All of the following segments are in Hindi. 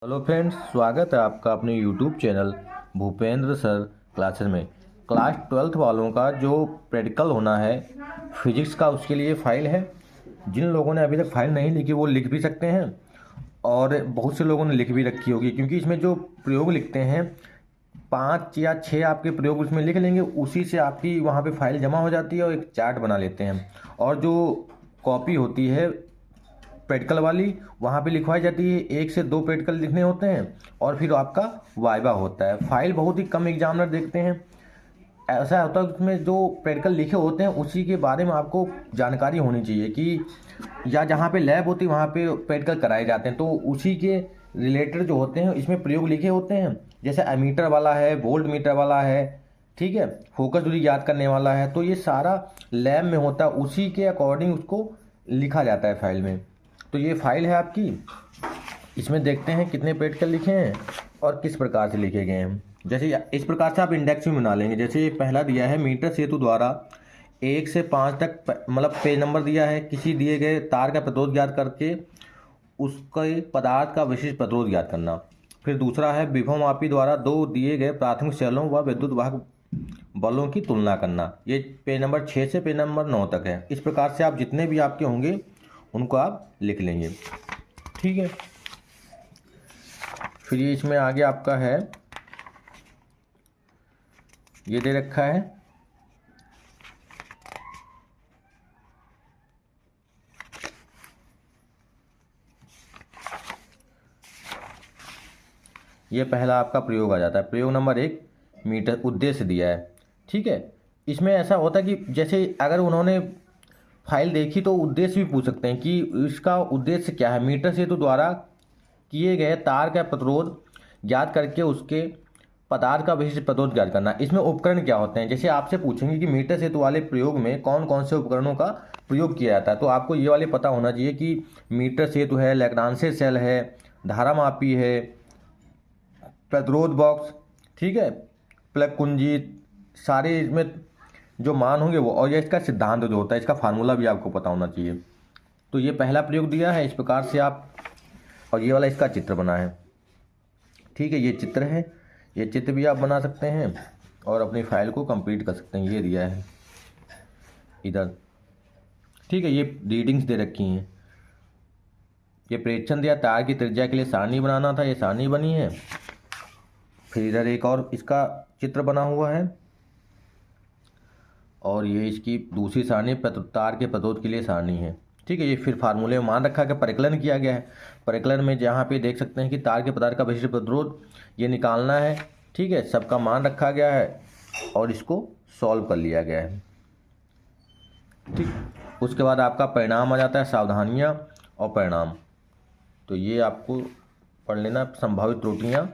हेलो फ्रेंड्स, स्वागत है आपका अपने YouTube channel Bhupendra sir classes में। क्लास 12th वालों का जो प्रैक्टिकल होना है फिजिक्स का, उसके लिए फ़ाइल है। जिन लोगों ने अभी तक फ़ाइल नहीं लिखी वो लिख भी सकते हैं, और बहुत से लोगों ने लिख भी रखी होगी, क्योंकि इसमें जो प्रयोग लिखते हैं 5 या 6 आपके प्रयोग उसमें लिख लेंगे, उसी से आपकी वहाँ पे फाइल जमा हो जाती है और एक चार्ट बना लेते हैं। और जो कॉपी होती है प्रैक्टिकल वाली, वहाँ पे लिखवाई जाती है, 1 से 2 प्रैक्टिकल लिखने होते हैं और फिर आपका वाइवा होता है। फाइल बहुत ही कम एग्जामिनर देखते हैं। ऐसा होता है उसमें जो प्रैक्टिकल लिखे होते हैं उसी के बारे में आपको जानकारी होनी चाहिए, कि या जहाँ पे लैब होती है वहाँ पे प्रैक्टिकल कराए जाते हैं, तो उसी के रिलेटेड जो होते हैं इसमें प्रयोग लिखे होते हैं। जैसे एमीटर वाला है, वोल्ट मीटर वाला है, ठीक है, फोकस दूरी याद करने वाला है, तो ये सारा लैब में होता है, उसी के अकॉर्डिंग उसको लिखा जाता है फाइल में। तो ये फाइल है आपकी। इसमें देखते हैं कितने प्रैक्टिकल लिखे हैं और किस प्रकार से लिखे गए हैं। जैसे इस प्रकार से आप इंडेक्स में बना लेंगे। जैसे ये पहला दिया है, मीटर सेतु द्वारा 1 से 5 तक, मतलब पेज नंबर दिया है, किसी दिए गए तार का प्रतिरोध ज्ञात करके उसके पदार्थ का विशिष्ट प्रतिरोध ज्ञात करना। फिर दूसरा है, विभवमापी द्वारा 2 दिए गए प्राथमिक सेलों व विद्युत वाहक बलों की तुलना करना। ये पेज नंबर 6 से पेज नंबर 9 तक है। इस प्रकार से आप जितने भी आपके होंगे उनको आप लिख लेंगे, ठीक है। फिर ये इसमें आगे आपका है, ये दे रखा है ये पहला आपका प्रयोग आ जाता है। प्रयोग नंबर 1, मीटर उद्देश्य दिया है, ठीक है। इसमें ऐसा होता है कि जैसे अगर उन्होंने फाइल देखी तो उद्देश्य भी पूछ सकते हैं कि इसका उद्देश्य क्या है। मीटर सेतु द्वारा किए गए तार का प्रतिरोध ज्ञात करके उसके पदार्थ का विशिष्ट प्रतिरोध ज्ञात करना। इसमें उपकरण क्या होते हैं, जैसे आपसे पूछेंगे कि मीटर सेतु वाले प्रयोग में कौन कौन से उपकरणों का प्रयोग किया जाता है, तो आपको ये वाले पता होना चाहिए कि मीटर सेतु है, लैग्रांज सेल है, धारामापी है, प्रतिरोध बॉक्स, ठीक है, प्लग कुंजी, सारे इसमें जो मान होंगे वो, और ये इसका सिद्धांत जो होता है, इसका फार्मूला भी आपको पता होना चाहिए। तो ये पहला प्रयोग दिया है, इस प्रकार से आप, और ये वाला इसका चित्र बना है, ठीक है, ये चित्र है। ये चित्र भी आप बना सकते हैं और अपनी फाइल को कंप्लीट कर सकते हैं। ये दिया है इधर, ठीक है। ये रीडिंग्स दे रखी हैं। ये प्रेक्षण दिया, तार की त्रिज्या के लिए सारणी बनाना था, ये सारणी बनी है। फिर इधर एक और इसका चित्र बना हुआ है, और ये इसकी दूसरी सारणी तार के प्रतिरोध के लिए सारणी है, ठीक है। ये फिर फार्मूले में मान रखा गया, परिकलन किया गया है। परिकलन में जहाँ पे देख सकते हैं कि तार के पदार्थ का विशिष्ट प्रतिरोध ये निकालना है, ठीक है, सबका मान रखा गया है और इसको सॉल्व कर लिया गया है, ठीक। उसके बाद आपका परिणाम आ जाता है, सावधानियाँ और परिणाम। तो ये आपको पढ़ लेना, संभावित त्रुटियाँ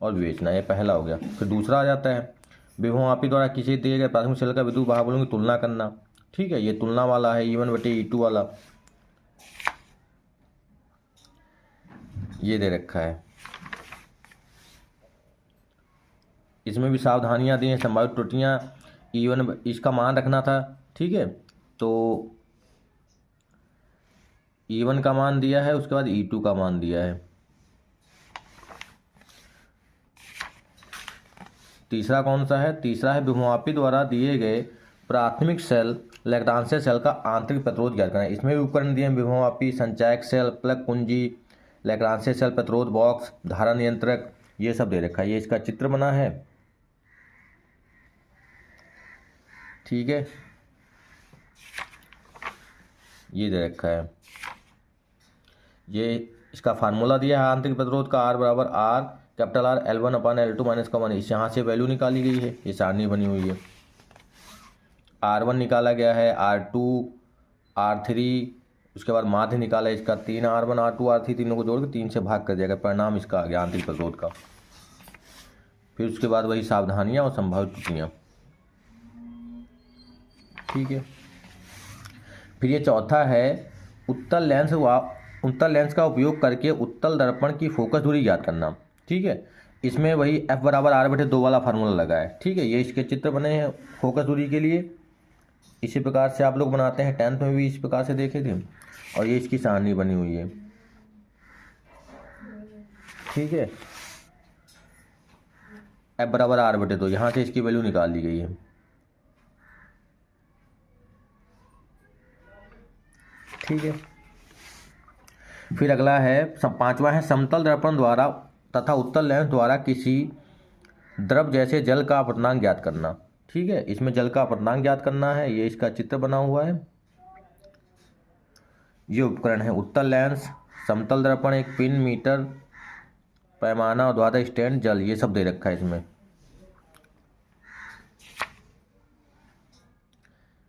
और विवेचना, ये पहला हो गया। फिर दूसरा आ जाता है, विभवमापी द्वारा किसी दिए गए प्राथमिक सेल का विद्युत वाहक बलों की तुलना करना, ठीक है। ये तुलना वाला है, E1/E2 वाला, ये दे रखा है। इसमें भी सावधानियां दी हैं, संभावित त्रुटियां, E1 इसका मान रखना था, ठीक है। तो E1 का मान दिया है, उसके बाद E2 का मान दिया है। तीसरा कौन सा है, तीसरा है, विभवमापी द्वारा दिए गए प्राथमिक सेल लैग्रांज सेल का आंतरिक प्रतिरोध ज्ञात करना। इसमें भी उपकरण दिए हैं, विभवमापी, संचायक सेल, प्लग कुंजी, लैग्रांज सेल, प्रतिरोध बॉक्स, धारा नियंत्रक, ये सब दे रखा है। ये इसका चित्र बना है, ठीक है, ये दे रखा है। ये इसका फार्मूला दिया है आंतरिक प्रतिरोध का, R बराबर R capital R L1/L2 minus का 1। इस यहाँ से वैल्यू निकाली गई है, ये सारणी बनी हुई है। R1 निकाला गया है, R2, R3, उसके बाद माध्य निकाला है इसका 3, R1 R2 R3 तीनों को जोड़ के 3 से भाग कर जाएगा, परिणाम इसका आ गया आंतरिक प्रतिरोध का। फिर उसके बाद वही सावधानियाँ और संभावित त्रुटियाँ, ठीक है। फिर ये चौथा है, उत्तल लेंस का उपयोग करके उत्तल दर्पण की फोकस दूरी ज्ञात करना, ठीक है। इसमें वही F बराबर R/2 वाला फार्मूला लगा है, ठीक है। ये इसके चित्र बने हैं फोकस दूरी के लिए, इसी प्रकार से आप लोग बनाते हैं, 10th में भी इस प्रकार से देखे थे। और ये इसकी सारणी बनी हुई है, ठीक है। F बराबर R/2, यहाँ से इसकी वैल्यू निकाल ली गई है। ठीक है। फिर अगला है पांचवा है समतल दर्पण द्वारा तथा उत्तल लेंस द्वारा किसी द्रव जैसे जल का अपवर्तनांक ज्ञात करना। ठीक है, इसमें जल का अपवर्तनांक ज्ञात करना है। ये इसका चित्र बना हुआ है। ये उपकरण है उत्तल लेंस, समतल दर्पण, एक पिन, मीटर, पैमाना और द्वारा स्टैंड, जल, ये सब दे रखा है इसमें।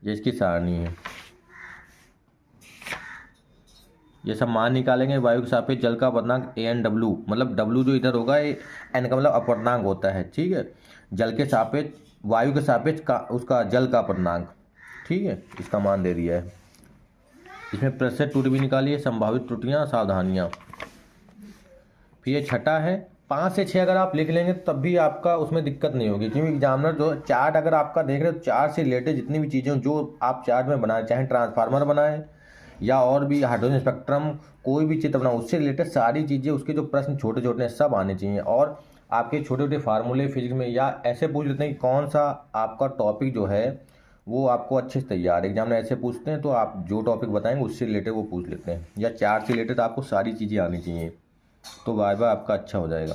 ये इसकी सारणी है। ये सब मान निकालेंगे। वायु के सापेक्ष जल का अपवर्तनांक ANW, मतलब W जो इधर होगा ये N का मतलब अपवर्तनांक होता है। ठीक है, जल के सापेक्ष, वायु के सापेक्ष का उसका जल का अपवर्तनांक। ठीक है, इसका मान दे दिया है। इसमें प्रतिशत त्रुटि भी निकाली है, संभावित त्रुटियां, सावधानियां। फिर ये छठा है 5 से 6 अगर आप लिख लेंगे तब भी आपका उसमें दिक्कत नहीं होगी, क्योंकि एग्जामिनर जो चार्ट अगर आपका देख रहे हो, चार्ट से रिलेटेड जितनी भी चीज़ें जो आप चार्ट में बनाए, चाहे ट्रांसफार्मर बनाए या और भी हाइड्रोजन स्पेक्ट्रम, कोई भी चित्र बनाओ, उससे रिलेटेड सारी चीज़ें, उसके जो प्रश्न छोटे छोटे हैं सब आने चाहिए। और आपके छोटे छोटे फार्मूले फिजिक्स में या ऐसे पूछ लेते हैं कि कौन सा आपका टॉपिक जो है वो आपको अच्छे से तैयार है। एग्जाम में ऐसे पूछते हैं तो आप जो टॉपिक बताएंगे उससे रिलेटेड वो पूछ लेते हैं, या चार्ट से रिलेटेड आपको सारी चीज़ें आनी चाहिए, तो वाइवा आपका अच्छा हो जाएगा।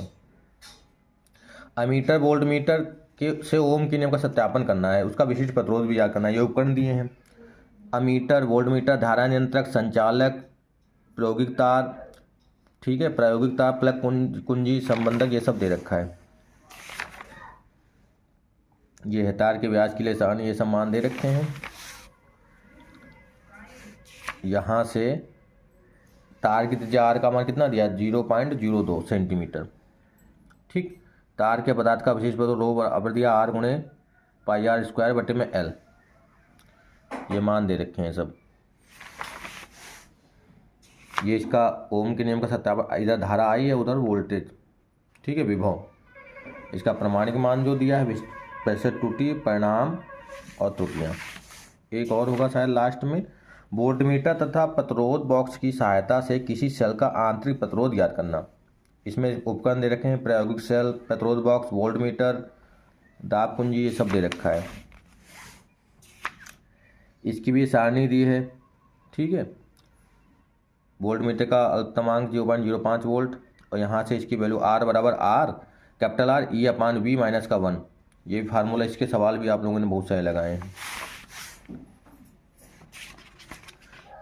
अमीटर वोल्ट मीटर के से ओम के नियम का सत्यापन करना है, उसका विशिष्ट प्रतिरोध भी याद करना है। ये उपकरण दिए हैं, अमीटर, वोल्ट मीटर, धारा नियंत्रक, संचालक, प्रायोगिक तार, ठीक है, प्रायोगिक तार, प्लग कुंजी, संबंधक, ये सब दे रखा है। ये है तार के व्यास के लिए सारणी, ये सब मान दे रखे हैं। यहाँ से तार की त्रिज्या R का मान कितना दिया, 0.02 सेंटीमीटर। ठीक, तार के पदार्थ का विशेष प्रतिरोध रो बराबर दिया R गुणे पाई R स्क्वायर बटे में L, ये मान दे रखे हैं सब। ये इसका ओम के नियम का सत्यापन, इधर धारा आई है, उधर वोल्टेज, ठीक है, विभव। इसका प्रमाणिक मान जो दिया है, प्रतिशत त्रुटि, परिणाम और त्रुटियाँ। एक और होगा शायद लास्ट में, वोल्ट मीटर तथा प्रतिरोध बॉक्स की सहायता से किसी सेल का आंतरिक प्रतिरोध ज्ञात करना। इसमें उपकरण दे रखे हैं, प्रायोगिक सेल, प्रतिरोध बॉक्स, वोल्ट मीटर, दाब कुंजी, ये सब दे रखा है। इसकी भी सारणी दी है। ठीक है, वोल्ट मीटर का अल्पतमांक 0.05 वोल्ट, और यहाँ से इसकी वैल्यू R बराबर R capital R E/V minus का 1। ये फार्मूला, इसके सवाल भी आप लोगों ने बहुत सारे लगाए हैं।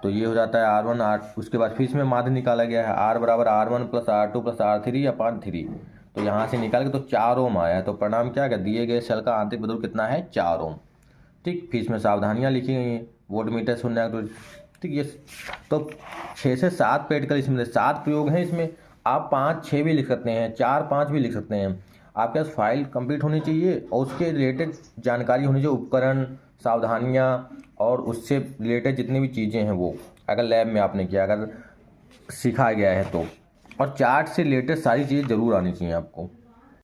तो ये हो जाता है R1 R। उसके बाद फिर इसमें माध्य निकाला गया है, R बराबर R1 plus R2 plus R3/3। तो यहाँ से निकाल के तो 4 ओम आया है। तो परिणाम क्या है, दिए गए सेल का आंतरिक प्रतिरोध कितना है, 4 ओम। ठीक, फिर इसमें सावधानियाँ लिखी गई हैं, वोल्ट मीटर 0। ठीक, ये तो 6 से 7 प्रैक्टिकल इसमें 7 प्रयोग हैं। इसमें आप 5 6 भी लिख सकते हैं, 4 5 भी लिख सकते हैं। आपके पास फाइल कंप्लीट होनी चाहिए और उसके रिलेटेड जानकारी होनी चाहिए, उपकरण, सावधानियाँ और उससे रिलेटेड जितनी भी चीज़ें हैं वो, अगर लैब में आपने किया, अगर सिखाया गया है तो। और चार्ट से रिलेटेड सारी चीज़ें ज़रूर आनी चाहिए आपको।